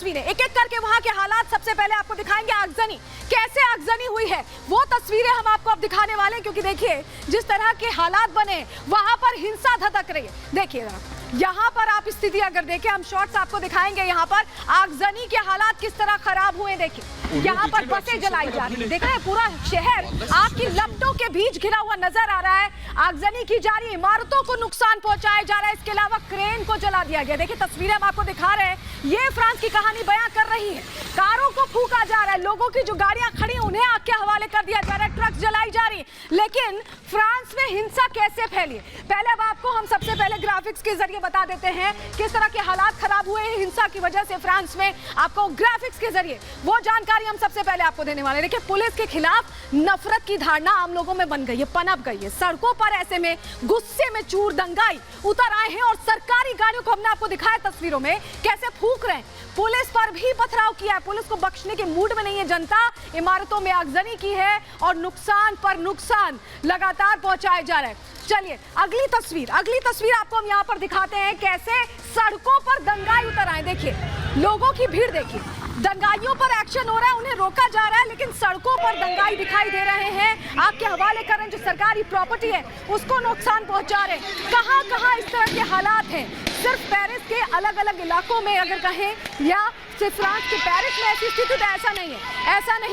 तस्वीरें एक एक करके वहां के हालात सबसे पहले आपको दिखाएंगे। आगजनी कैसे आगजनी हुई है वो तस्वीरें हम आपको अब दिखाने वाले हैं, क्योंकि देखिए जिस तरह के हालात बने वहां पर हिंसा धधक रही है। देखिए यहाँ पर आप स्थिति अगर देखें, हम शॉट्स आपको दिखाएंगे। यहाँ पर आगजनी के हालात किस तरह खराब हुए देखिए। यहाँ पर बसें जलाई जा रही है, देख रहे हैं पूरा शहर आग की लपटों के बीच घिरा हुआ नजर आ रहा है। आगजनी की जा रही इमारतों को नुकसान पहुंचाया जा रहा है, इसके अलावा क्रेन को जला दिया गया। देखिए तस्वीरें हम आपको दिखा रहे हैं, ये फ्रांस की कहानी बयां कर रही है। कारों को फूका जा रहा है, लोगों की जो गाड़ियां खड़ी उन्हें आग के हवाले कर दिया जा रहा है, ट्रक जलाई जा रही है। लेकिन फ्रांस में हिंसा कैसे फैली, पहले अब आपको हम सबसे पहले ग्राफिक्स के जरिए बता देते हैं किस तरह के हालात खराब हुए हैं हिंसा की वजह से फ्रांस में। आपको ग्राफिक्स के जरिए वो जानकारी हम सबसे पहले आपको देने वाले हैं। देखिए पुलिस के खिलाफ नफरत की धारणा आम लोगों में बन गई है, पनप गई है। सड़कों पर ऐसे में गुस्से में चूर दंगाई उतर आए हैं और सरकारी गाड़ियों को हमने आपको दिखाया तस्वीरों में कैसे फूंक रहे हैं। पुलिस पर भी पथराव किया है, पुलिस को बख्शने के मूड में नहीं है जनता। इमारतों में आगजनी की है और नुकसान पर नुकसान लगातार पहुंचाए जा रहे हैं। चलिए अगली तस्वीर आपको हम यहाँ पर दिखाते हैं कैसे सड़कों पर दंगाई उतर आए। देखिए लोगों की भीड़ देखिए, दंगाइयों पर एक्शन हो रहा है, उन्हें रोका जा रहा है, लेकिन सड़कों पर दंगाई दिखाई दे रहे हैं। आग के हवाले कर रहे हैं, जो सरकारी प्रॉपर्टी है उसको नुकसान पहुंचा रहे हैं। कहां इस तरह के हालात हैं। सिर्फ पेरिस के अलग अलग इलाकों में अगर कहें या सिर्फ फ्रांस के पेरिस में ऐसी स्थिति, तो ऐसा नहीं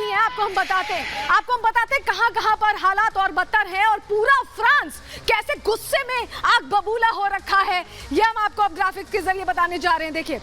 है। आपको हम बताते हैं कहां पर हालात और बदतर है और पूरा फ्रांस कैसे गुस्से में आग बबूला हो रखा है, यह हम आपको अब ग्राफिक्स के जरिए बताने जा रहे हैं। देखिए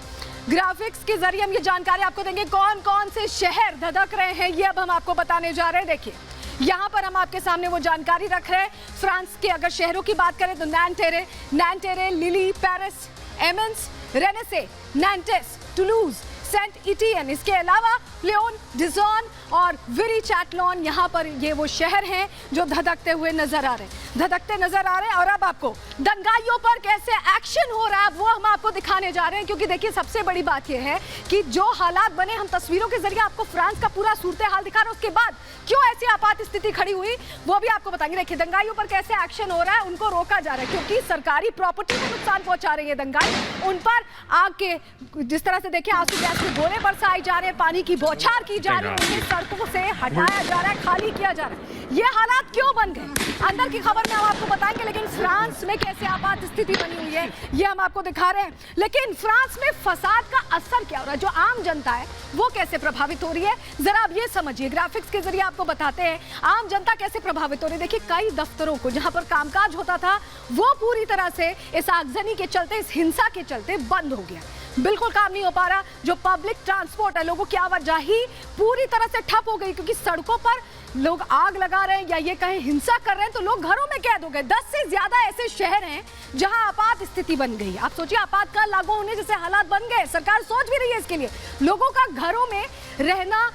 ग्राफिक्स के जरिए हम ये जानकारी आपको देंगे कौन कौन से शहर धधक रहे हैं, ये अब हम आपको बताने जा रहे हैं। देखिए यहाँ पर हम आपके सामने वो जानकारी रख रहे हैं। फ्रांस के अगर शहरों की बात करें तो नैंटेरे, लिली, पेरिस, एमेंस, रेनेसे, नैंटेस, टुलूज, सेंट इटियन, इसके अलावा लियोन, डिजॉन और विरी चैटलॉन, यहाँ पर ये वो शहर हैं जो धधकते नजर आ रहे हैं। और अब आपको दंगाइयों पर कैसे एक्शन हो रहा है वो हम आपको दिखाने जा रहे हैं, क्योंकि देखिए सबसे बड़ी बात यह है कि जो हालात बने, हम तस्वीरों के जरिए आपको फ्रांस का पूरा सूरत हाल दिखा रहे हैं। उसके बाद क्यों ऐसी आपात स्थिति खड़ी हुई वो भी आपको बताएंगे। देखिए दंगाइयों पर कैसे एक्शन हो रहा है, उनको रोका जा रहा है क्योंकि सरकारी प्रॉपर्टी को नुकसान पहुंचा रही है दंगाई। उन पर आग के जिस तरह से देखिए आंसू गैस के गोले बरसाए जा रहे हैं, पानी की बौछार की जा रही है, उन्हें सड़कों से हटाया जा रहा है, खाली किया जा रहा है। ये हालात क्यों बन गए, अंदर की खबर में हम आपको बताएंगे। लेकिन फ्रांस में कैसे आपात स्थिति बनी हुई है ये हम आपको दिखा रहे हैं। लेकिन फ्रांस में फसाद का असर क्या हो रहा है, जो आम जनता है वो कैसे प्रभावित हो रही है, जरा आप ये समझिए। ग्राफिक्स के जरिए आपको बताते हैं आम जनता कैसे प्रभावित हो रही है। देखिए कई दफ्तरों को जहां पर कामकाज होता था वो पूरी तरह से इस आगजनी के चलते, इस हिंसा के चलते बंद हो गया, बिल्कुल काम नहीं हो पा रहा। जो पब्लिक ट्रांसपोर्ट है, लोगों की आवाजाही पूरी तरह से ठप हो गई, क्योंकि सड़कों पर लोग आग लगा रहे हैं या ये कहें हिंसा कर रहे हैं तो लोग घरों में कैद हो गए। 10 से ज्यादा ऐसे शहर हैं जहां आपात स्थिति बन गई। आप सोचिए आपातकाल लागू होने जैसे हालात बन गए, सरकार सोच भी रही है इसके लिए। लोगों का घरों में रहना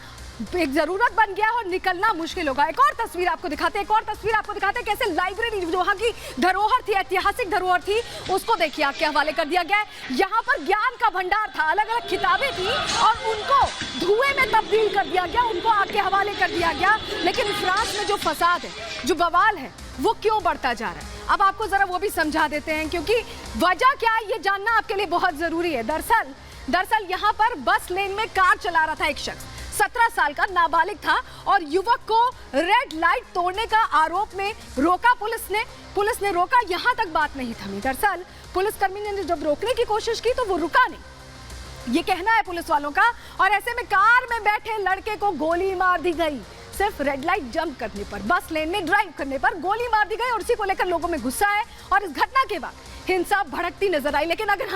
एक जरूरत बन गया और निकलना मुश्किल होगा। एक और तस्वीर आपको दिखाते हैं कैसे लाइब्रेरी जो वहाँ की धरोहर थी, ऐतिहासिक धरोहर थी, उसको देखिए आग के हवाले कर दिया गया है। यहाँ पर ज्ञान का भंडार था, अलग अलग किताबें थी और उनको धुएं में तब्दील कर दिया गया, उनको आग के हवाले कर दिया गया। लेकिन फ्रांस में जो फसाद है, जो बवाल है, वो क्यों बढ़ता जा रहा है, अब आपको जरा वो भी समझा देते हैं, क्योंकि वजह क्या है ये जानना आपके लिए बहुत जरूरी है। दरअसल यहाँ पर बस लेन में कार चला रहा था एक शख्स, 17 साल का नाबालिग था और युवक को रेड लाइट तोड़ने का आरोप में रोका पुलिस ने रोका। यहां तक बात नहीं थमी। दरअसल पुलिसकर्मी ने जब रोकने की कोशिश की तो वो रुका नहीं, ये कहना है पुलिस वालों का। और ऐसे में कार में बैठे लड़के को गोली मार दी गई, सिर्फ रेड लाइट जंप करने पर, बस लेन में ड्राइव करने पर गोली मार दी गई और उसी को लेकर लोगों में गुस्सा है और इस घटना के बाद हिंसा भड़कती नजर आई। लेकिन अगर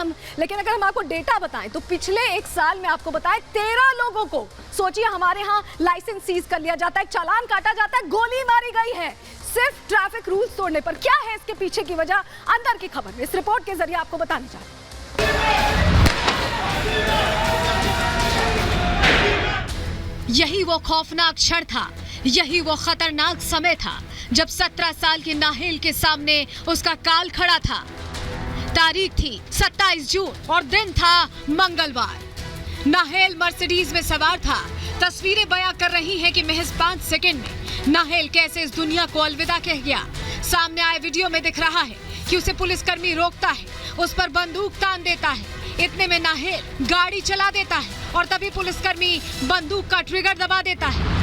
हम आपको डेटा बताएं तो पिछले 1 साल में आपको बताएं 13 लोगों को, सोचिए हमारे यहाँ लाइसेंस सीज कर लिया जाता है, चालान काटा जाता है, गोली मारी गई है सिर्फ ट्रैफिक रूल्स तोड़ने पर। क्या है इसके पीछे की वजह, अंदर की खबर इस रिपोर्ट के जरिए आपको बताने जा रहे हैं। यही वो खौफनाक क्षण था, यही वो खतरनाक समय था जब 17 साल की नाहेल के सामने उसका काल खड़ा था। तारीख थी 27 जून और दिन था मंगलवार। नाहेल मर्सिडीज में सवार था। तस्वीरें बयां कर रही हैं कि महज 5 सेकंड में नाहेल कैसे इस दुनिया को अलविदा कह गया। सामने आए वीडियो में दिख रहा है कि उसे पुलिसकर्मी रोकता है, उस पर बंदूक तान देता है, इतने में नाहेल गाड़ी चला देता है और तभी पुलिसकर्मी बंदूक का ट्रिगर दबा देता है।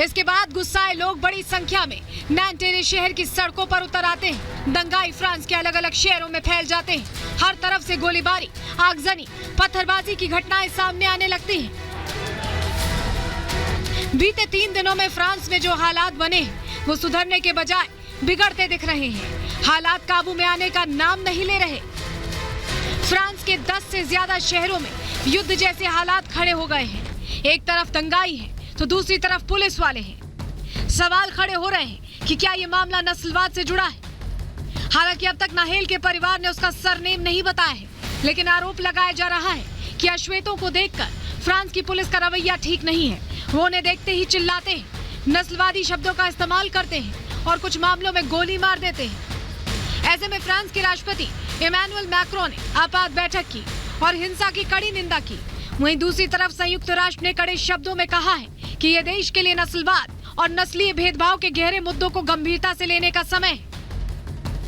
इसके बाद गुस्साए लोग बड़ी संख्या में नैन्टेरे शहर की सड़कों पर उतर आते हैं। दंगाई फ्रांस के अलग अलग शहरों में फैल जाते हैं। हर तरफ से गोलीबारी, आगजनी, पत्थरबाजी की घटनाएं सामने आने लगती हैं। बीते 3 दिनों में फ्रांस में जो हालात बने हैं वो सुधरने के बजाय बिगड़ते दिख रहे हैं। हालात काबू में आने का नाम नहीं ले रहे। फ्रांस के 10 से ज्यादा शहरों में युद्ध जैसे हालात खड़े हो गए हैं। एक तरफ दंगाई है तो दूसरी तरफ पुलिस वाले हैं। सवाल खड़े हो रहे हैं कि क्या ये मामला नस्लवाद से जुड़ा है। हालांकि अब तक नाहेल के परिवार ने उसका सरनेम नहीं बताया है, लेकिन आरोप लगाया जा रहा है कि अश्वेतों को देखकर फ्रांस की पुलिस का रवैया ठीक नहीं है। वो उन्हें देखते ही चिल्लाते हैं, नस्लवादी शब्दों का इस्तेमाल करते हैं और कुछ मामलों में गोली मार देते हैं। ऐसे में फ्रांस के राष्ट्रपति इमैनुअल मैक्रों ने आपात बैठक की और हिंसा की कड़ी निंदा की। वहीं दूसरी तरफ संयुक्त राष्ट्र ने कड़े शब्दों में कहा है कि ये देश के लिए नस्लवाद और नस्लीय भेदभाव के गहरे मुद्दों को गंभीरता से लेने का समय है।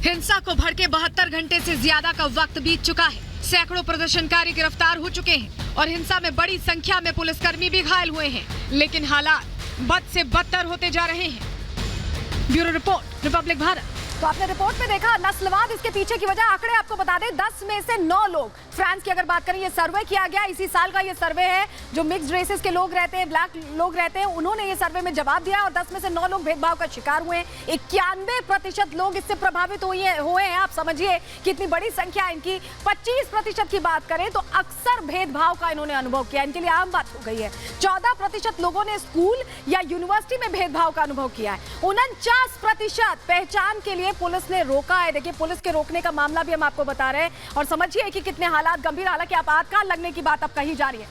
हिंसा को भड़के 72 घंटे से ज्यादा का वक्त बीत चुका है। सैकड़ों प्रदर्शनकारी गिरफ्तार हो चुके हैं और हिंसा में बड़ी संख्या में पुलिसकर्मी भी घायल हुए हैं। लेकिन हालात बद से बदतर होते जा रहे हैं। Bureau report, Republic Bharat. तो आपने रिपोर्ट में देखा नस्लवाद इसके पीछे की वजह। आंकड़े आपको बता दें, 10 में से 9 लोग, फ्रांस की अगर बात करें, ये सर्वे किया गया, इसी साल का ये सर्वे है। जो मिक्स्ड रेसेस के लोग रहते हैं, ब्लैक लोग रहते हैं, उन्होंने ये सर्वे में जवाब दिया और 10 में से 9 लोग भेदभाव का शिकार हुए हैं। 91% लोग इससे प्रभावित हुए हैं। आप समझिए कितनी बड़ी संख्या है इनकी। 25% की बात करें तो अक्सर भेदभाव का इन्होंने अनुभव किया, इनके लिए आम बात हो गई है। 14% लोगों ने स्कूल या यूनिवर्सिटी में भेदभाव का अनुभव किया है। 49% पहचान के लिए पुलिस ने रोका है। देखिए, पुलिस के रोकने का मामला भी हम आपको बता रहे हैं और समझिए कि कितने हालात गंभीर। हालांकि आपातकाल लगने की बात अब कही जा रही है।